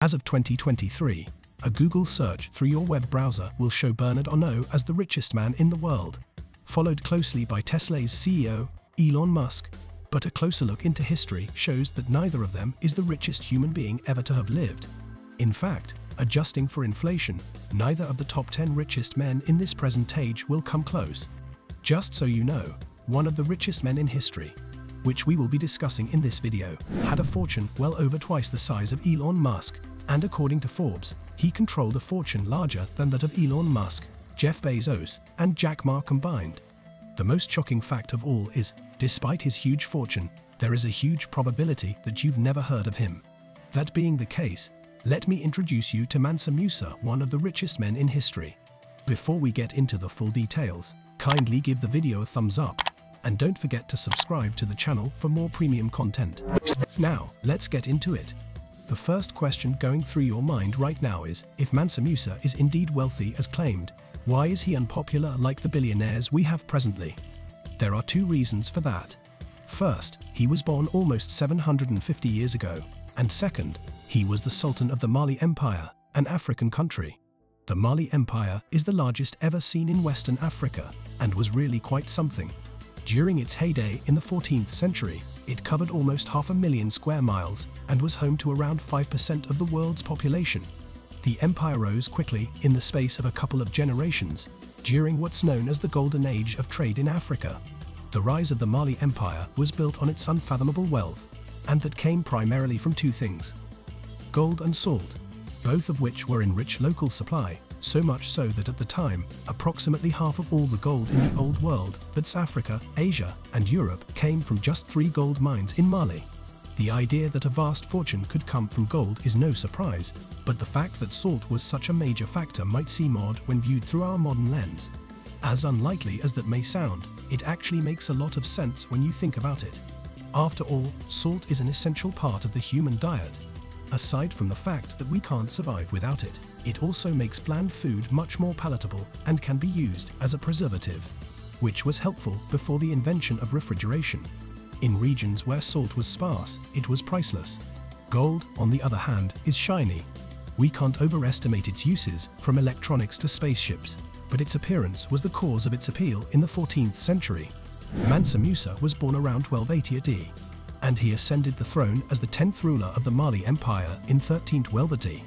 As of 2023, a Google search through your web browser will show Bernard Arnault as the richest man in the world, followed closely by Tesla's CEO, Elon Musk. But a closer look into history shows that neither of them is the richest human being ever to have lived. In fact, adjusting for inflation, neither of the top 10 richest men in this present age will come close. Just so you know, one of the richest men in history, which we will be discussing in this video, had a fortune well over twice the size of Elon Musk, and according to Forbes, he controlled a fortune larger than that of Elon Musk, Jeff Bezos, and Jack Ma combined. The most shocking fact of all is, despite his huge fortune, there is a huge probability that you've never heard of him. That being the case, let me introduce you to Mansa Musa, one of the richest men in history. Before we get into the full details, kindly give the video a thumbs up, and don't forget to subscribe to the channel for more premium content. Now, let's get into it. The first question going through your mind right now is, if Mansa Musa is indeed wealthy as claimed, why is he unpopular like the billionaires we have presently? There are two reasons for that. First, he was born almost 750 years ago, and second, he was the Sultan of the Mali Empire, an African country. The Mali Empire is the largest ever seen in Western Africa, and was really quite something. During its heyday in the 14th century, it covered almost 500,000 square miles and was home to around 5% of the world's population. The empire rose quickly in the space of a couple of generations, during what's known as the Golden Age of trade in Africa. The rise of the Mali Empire was built on its unfathomable wealth, and that came primarily from two things: gold and salt, both of which were in rich local supply, so much so that at the time, approximately half of all the gold in the Old World, that's Africa, Asia, and Europe, came from just 3 gold mines in Mali. The idea that a vast fortune could come from gold is no surprise, but the fact that salt was such a major factor might seem odd when viewed through our modern lens. As unlikely as that may sound, it actually makes a lot of sense when you think about it. After all, salt is an essential part of the human diet. Aside from the fact that we can't survive without it, it also makes bland food much more palatable and can be used as a preservative, which was helpful before the invention of refrigeration. In regions where salt was sparse, it was priceless. Gold, on the other hand, is shiny. We can't overestimate its uses, from electronics to spaceships, but its appearance was the cause of its appeal in the 14th century. Mansa Musa was born around 1280 AD, and he ascended the throne as the 10th ruler of the Mali Empire in 1312 AD.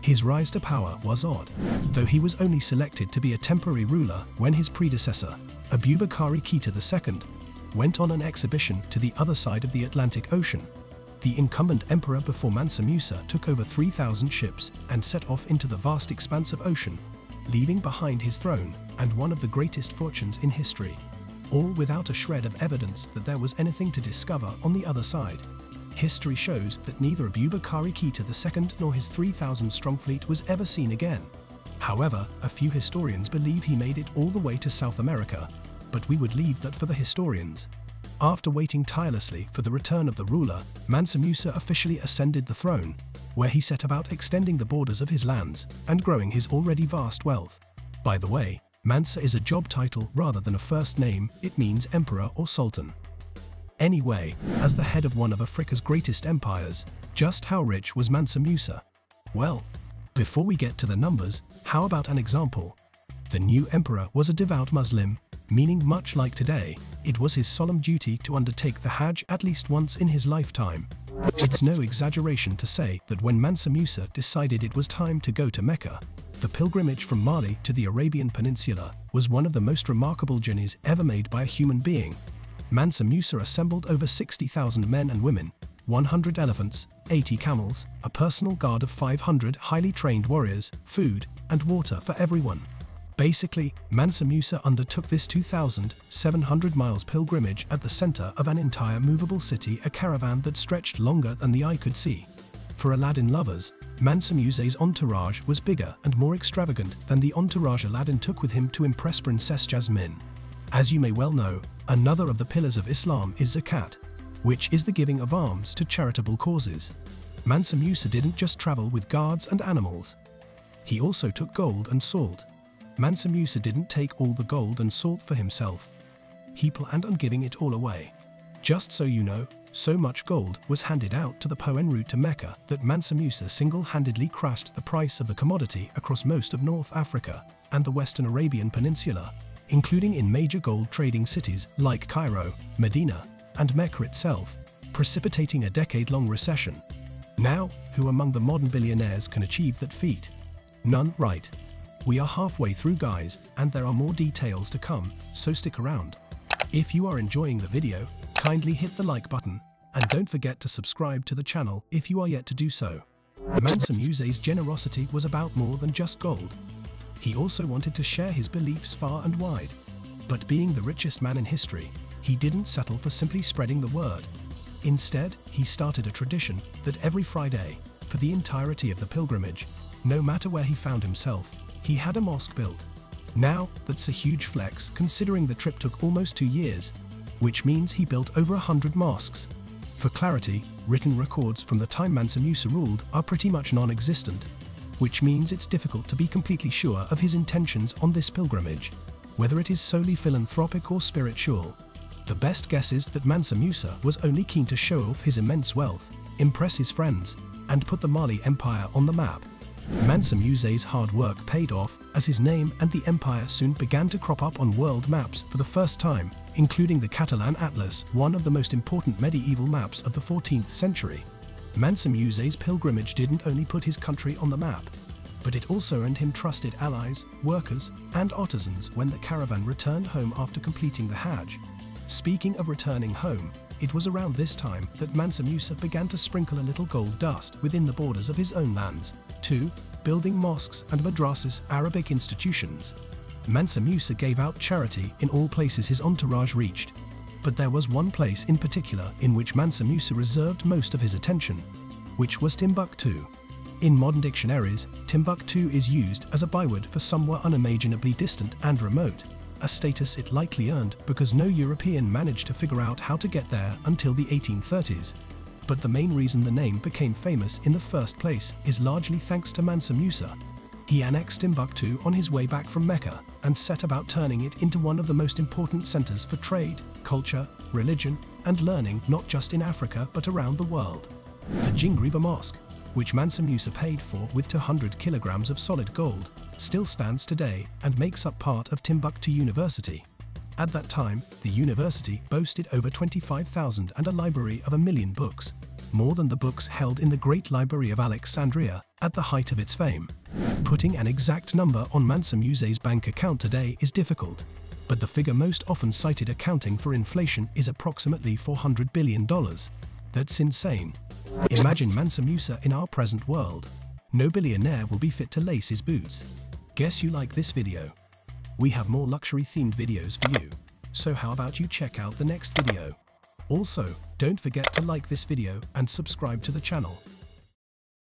His rise to power was odd, though he was only selected to be a temporary ruler when his predecessor, Abubakar Keita II, went on an exhibition to the other side of the Atlantic Ocean. The incumbent emperor before Mansa Musa took over 3,000 ships and set off into the vast expanse of ocean, leaving behind his throne and one of the greatest fortunes in history, all without a shred of evidence that there was anything to discover on the other side. History shows that neither Abubakar Keita II nor his 3,000-strong fleet was ever seen again. However, a few historians believe he made it all the way to South America, but we would leave that for the historians. After waiting tirelessly for the return of the ruler, Mansa Musa officially ascended the throne, where he set about extending the borders of his lands and growing his already vast wealth. By the way, Mansa is a job title rather than a first name. It means emperor or sultan. Anyway, as the head of one of Africa's greatest empires, just how rich was Mansa Musa? Well, before we get to the numbers, how about an example? The new emperor was a devout Muslim, meaning much like today, it was his solemn duty to undertake the Hajj at least once in his lifetime. It's no exaggeration to say that when Mansa Musa decided it was time to go to Mecca, the pilgrimage from Mali to the Arabian Peninsula was one of the most remarkable journeys ever made by a human being. Mansa Musa assembled over 60,000 men and women, 100 elephants, 80 camels, a personal guard of 500 highly trained warriors, food, and water for everyone. Basically, Mansa Musa undertook this 2,700 miles pilgrimage at the center of an entire movable city, a caravan that stretched longer than the eye could see. For Aladdin lovers, Mansa Musa's entourage was bigger and more extravagant than the entourage Aladdin took with him to impress Princess Jasmine. As you may well know, another of the pillars of Islam is zakat, which is the giving of alms to charitable causes. Mansa Musa didn't just travel with guards and animals. He also took gold and salt. Mansa Musa didn't take all the gold and salt for himself. He planned on giving it all away. Just so you know, So much gold was handed out to the Po en route to Mecca that Mansa Musa single-handedly crashed the price of the commodity across most of North Africa and the Western Arabian Peninsula, including in major gold trading cities like Cairo, Medina, and Mecca itself, precipitating a decade-long recession. Now, who among the modern billionaires can achieve that feat? None, right? We are halfway through, guys, and there are more details to come, so stick around. If you are enjoying the video, kindly hit the like button, and don't forget to subscribe to the channel if you are yet to do so. Mansa Musa's generosity was about more than just gold. He also wanted to share his beliefs far and wide. But being the richest man in history, he didn't settle for simply spreading the word. Instead, he started a tradition that every Friday, for the entirety of the pilgrimage, no matter where he found himself, he had a mosque built. Now, that's a huge flex considering the trip took almost 2 years, which means he built over 100 mosques. For clarity, written records from the time Mansa Musa ruled are pretty much non-existent, which means it's difficult to be completely sure of his intentions on this pilgrimage, whether it is solely philanthropic or spiritual. The best guess is that Mansa Musa was only keen to show off his immense wealth, impress his friends, and put the Mali Empire on the map. Mansa Musa's hard work paid off, as his name and the empire soon began to crop up on world maps for the first time, including the Catalan Atlas, one of the most important medieval maps of the 14th century. Mansa Musa's pilgrimage didn't only put his country on the map, but it also earned him trusted allies, workers, and artisans when the caravan returned home after completing the Hajj. Speaking of returning home, it was around this time that Mansa Musa began to sprinkle a little gold dust within the borders of his own lands, too, building mosques and madrasas, Arabic institutions. Mansa Musa gave out charity in all places his entourage reached. But there was one place in particular in which Mansa Musa reserved most of his attention, which was Timbuktu. In modern dictionaries, Timbuktu is used as a byword for somewhere unimaginably distant and remote, a status it likely earned because no European managed to figure out how to get there until the 1830s. But the main reason the name became famous in the first place is largely thanks to Mansa Musa. He annexed Timbuktu on his way back from Mecca and set about turning it into one of the most important centers for trade, culture, religion, and learning not just in Africa but around the world. The Jingriba Mosque, which Mansa Musa paid for with 200 kilograms of solid gold, still stands today and makes up part of Timbuktu University. At that time, the university boasted over 25,000 and a library of 1 million books, more than the books held in the Great Library of Alexandria at the height of its fame. Putting an exact number on Mansa Musa's bank account today is difficult, but the figure most often cited accounting for inflation is approximately $400 billion. That's insane. Imagine Mansa Musa in our present world. No billionaire will be fit to lace his boots. Guess you like this video? We have more luxury-themed videos for you, so how about you check out the next video? Also, don't forget to like this video and subscribe to the channel.